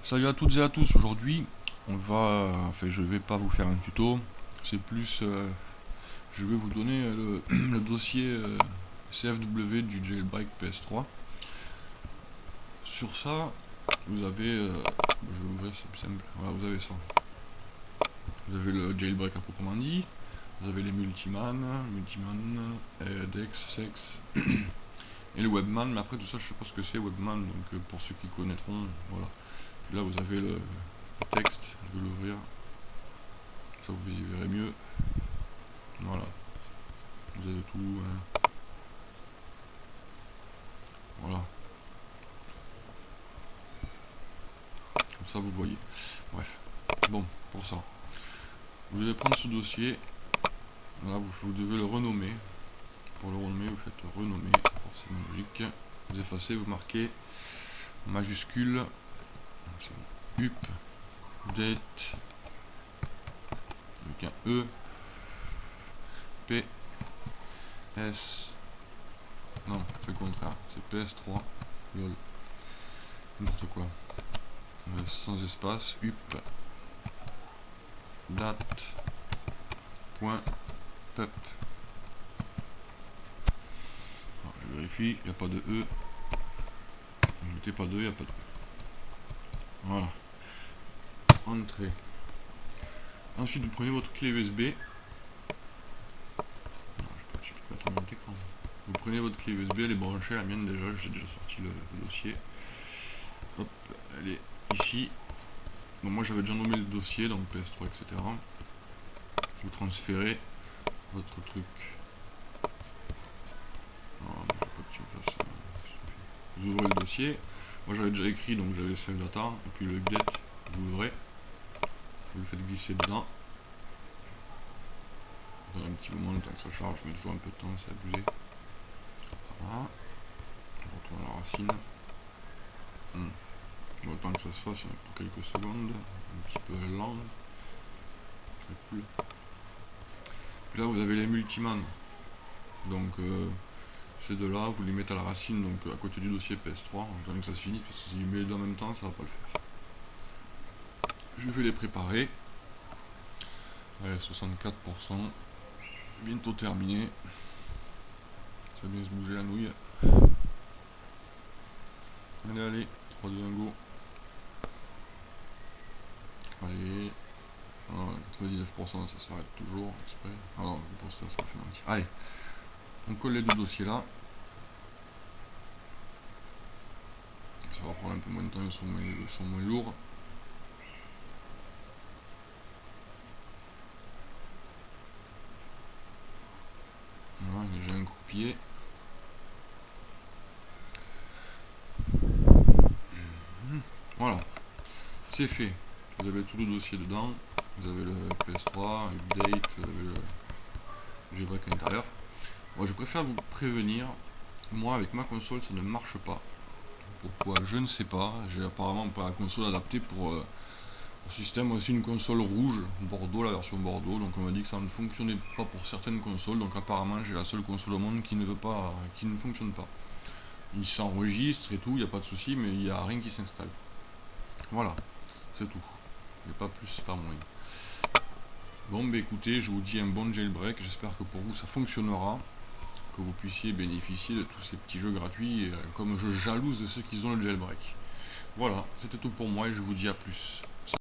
Salut à toutes et à tous, aujourd'hui je vais pas vous faire un tuto, c'est plus, je vais vous donner le dossier CFW du jailbreak PS3. Sur ça, vous avez, je vais ouvrir, c'est plus simple, voilà, vous avez ça. Vous avez le jailbreak à proprement dit, vous avez les multiman, Dex, Sex, et le webman, mais après tout ça je sais pas ce que c'est webman, donc pour ceux qui connaîtront, voilà. Là vous avez le texte, je vais l'ouvrir, ça vous y verrez mieux. Voilà, vous avez tout. Voilà, comme ça vous voyez. Bref, bon, pour ça, vous devez prendre ce dossier. Là, vous devez le renommer. Pour le renommer, vous faites renommer, forcément logique. Vous effacez, vous marquez majuscule, up, date, avec un E, P, S, non, c'est le contraire, c'est PS3, lol, n'importe quoi, sans espace, up, date, point, pup. Alors, je vérifie, il n'y a pas de E, ne mettez pas de E, il n'y a pas de E. Voilà, entrée. Ensuite, vous prenez votre clé USB. Vous prenez votre clé USB, elle est branchée, la mienne déjà, j'ai déjà sorti le dossier. Hop, elle est ici. Bon, moi j'avais déjà nommé le dossier, donc PS3, etc. Vous transférez votre truc. Alors, je veux pas que tu me fasses, vous ouvrez le dossier. Moi j'avais déjà écrit, donc j'avais save data. Et puis le update, vous ouvrez. Vous le faites glisser dedans. Dans un petit moment, le temps que ça charge, je mets toujours un peu de temps, c'est abusé. Voilà. On retourne à la racine. Bon, le temps que ça se fasse, pour quelques secondes. Un petit peu lent. Très cool. Puis là, vous avez les multiman. Donc, ces deux-là, vous les mettez à la racine, donc à côté du dossier PS3. En attendant que ça se finisse, parce que si vous mettez les deux en même temps, ça va pas le faire. Je vais les préparer. Allez, 64%. Bientôt terminé. Ça va bien se bouger la nouille. Allez, allez, 3, 2, 1, go. Allez. Oh, 99%, ça s'arrête toujours exprès. Alors, le poster, ça fait mentir. Allez, on colle les deux dossiers là. Ça va prendre un peu moins de temps, ils sont moins lourds. Voilà, j'ai un croupier. Voilà, c'est fait. Vous avez tout le dossier dedans. Vous avez le PS3, update, vous avez le jailbreak à l'intérieur. Moi je préfère vous prévenir, moi avec ma console ça ne marche pas. Pourquoi? Je ne sais pas. J'ai apparemment pas la console adaptée pour le système. Aussi une console rouge, Bordeaux, la version Bordeaux. Donc on m'a dit que ça ne fonctionnait pas pour certaines consoles. Donc apparemment j'ai la seule console au monde qui ne fonctionne pas. Il s'enregistre et tout, il n'y a pas de souci, mais il n'y a rien qui s'installe. Voilà, c'est tout. Il n'y a pas plus, pas moins. Bon, bah écoutez, je vous dis un bon jailbreak. J'espère que pour vous ça fonctionnera. Que vous puissiez bénéficier de tous ces petits jeux gratuits, comme je jalouse de ceux qui ont le jailbreak. Voilà, c'était tout pour moi et je vous dis à plus.